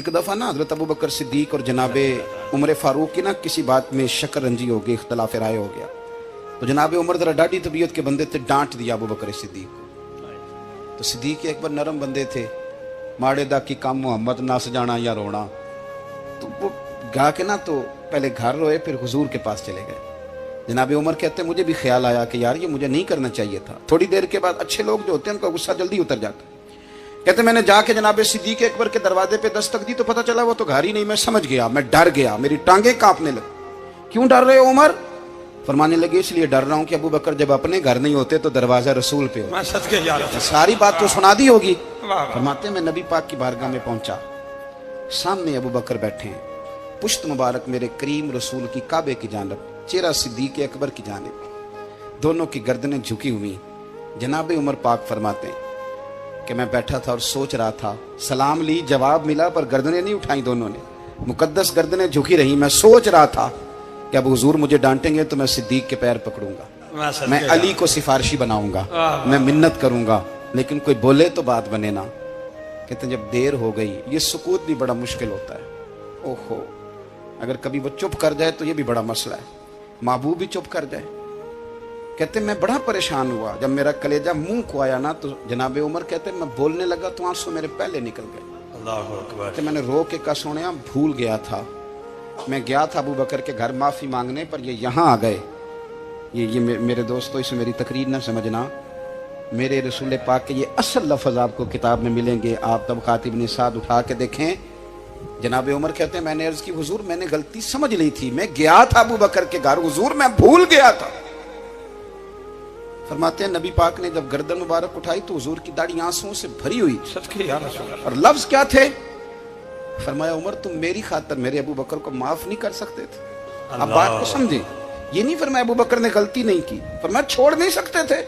एक दफ़ा ना हज़रत अबू बकर सिद्दीक और जनाबे उमर फ़ारूक की ना किसी बात में शक्कर रंजी हो गई, इख्तलाफ राय हो गया। तो जनाबे उमर ज़रा डाढ़ी तबीयत के बंदे थे, डांट दिया अबू बकर सिद्दीक को। तो सिद्दीक एक बार नरम बंदे थे, माड़े दा की काम मोहम्मद नस जाना या रोना। तो वो गा के ना तो पहले घर रोए, फिर हुजूर के पास चले गए। जनाबे उमर कहते मुझे भी ख्याल आया कि यार ये मुझे नहीं करना चाहिए था। थोड़ी देर के बाद अच्छे लोग जो होते हैं उनका गुस्सा जल्दी उतर जाता है। कहते मैंने जाके जनाबे सिद्दीक अकबर के दरवाजे पे दस्तक दी तो पता चला वो तो घर ही नहीं। मैं समझ गया, मैं डर गया, मेरी टांगे कांपने लगी। क्यों डर रहे हो उमर? फरमाने लगे इसलिए डर रहा हूं कि अबू बकर जब अपने घर नहीं होते तो दरवाजा रसूल पे होता। सारी बात तो सुना दी होगी। फरमाते मैं नबी पाक की बारगाह में पहुंचा, सामने अबू बकर बैठे हैं, पुश्त मुबारक मेरे करीम रसूल की काबे की जानब, चेहरा सिद्दीक अकबर की जानब, दोनों की गर्दनें झुकी हुई। जनाबे उमर पाक फरमाते हैं कि मैं बैठा था और सोच रहा था, सलाम ली, जवाब मिला, पर गर्दनें नहीं उठाई दोनों ने, मुकद्दस गर्दनें झुकी रही। मैं सोच रहा था कि अब हुजूर मुझे डांटेंगे तो मैं सिद्दीक के पैर पकड़ूंगा, मैं अली को सिफारिशी बनाऊंगा, मैं मिन्नत करूंगा, लेकिन कोई बोले तो बात बने ना। कहते जब देर हो गई, ये सुकूत भी बड़ा मुश्किल होता है। ओहो, अगर कभी वो चुप कर जाए तो ये भी बड़ा मसला है, महबूब भी चुप कर जाए। कहते मैं बड़ा परेशान हुआ, जब मेरा कलेजा मुंह को आया ना तो जनाबे उमर कहते मैं बोलने लगा तो आंसू मेरे पहले निकल गए। अल्लाहु अकबर। मैंने रो के कहा सोनिया भूल गया था, मैं गया था अबू बकर के घर माफी मांगने, पर ये यहाँ आ गए। ये मेरे दोस्तों इसमें मेरी तकरीर ना समझना, मेरे रसूल पाक के ये असल लफ्ज आपको किताब में मिलेंगे। आप तबक़ात इब्न साद उठा के देखें। जनाबे उमर कहते हैं मैंने अर्ज की हुजूर मैंने गलती समझ ली थी, मैं गया था अबू बकर के घर हुजूर, मैं भूल गया था। फरमाते हैं नबी पाक ने जब गर्दन मुबारक उठाई तो हुजूर की दाढ़ी आंसुओं से भरी हुई। और लफ्ज क्या थे? फरमाया उमर तुम मेरी खातर मेरे अबू बकर को माफ नहीं कर सकते थे? अब बात को समझे, ये नहीं फरमाया अबू बकर ने गलती नहीं की, फरमाया छोड़ नहीं सकते थे,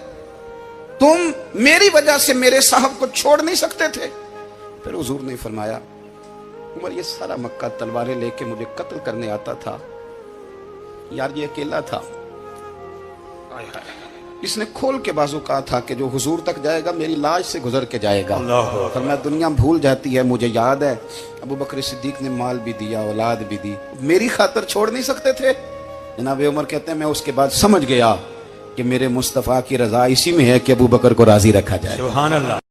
तुम मेरी वजह से मेरे साहब को छोड़ नहीं सकते थे। फिर हुजूर ने फरमाया उमर ये सारा मक्का तलवारें लेके मुझे कत्ल करने आता था, यार ये अकेला था, इसने खोल के बाजू कहा था कि जो हुजूर तक जाएगा मेरी लाश से गुजर के जाएगा। पर मैं दुनिया भूल जाती है, मुझे याद है अबू बकर सिद्दीक ने माल भी दिया, औलाद भी दी, मेरी खातर छोड़ नहीं सकते थे। जनाब उमर कहते हैं मैं उसके बाद समझ गया कि मेरे मुस्तफ़ा की रजा इसी में है कि अबू बकर को राजी रखा जाए। सुभान अल्लाह।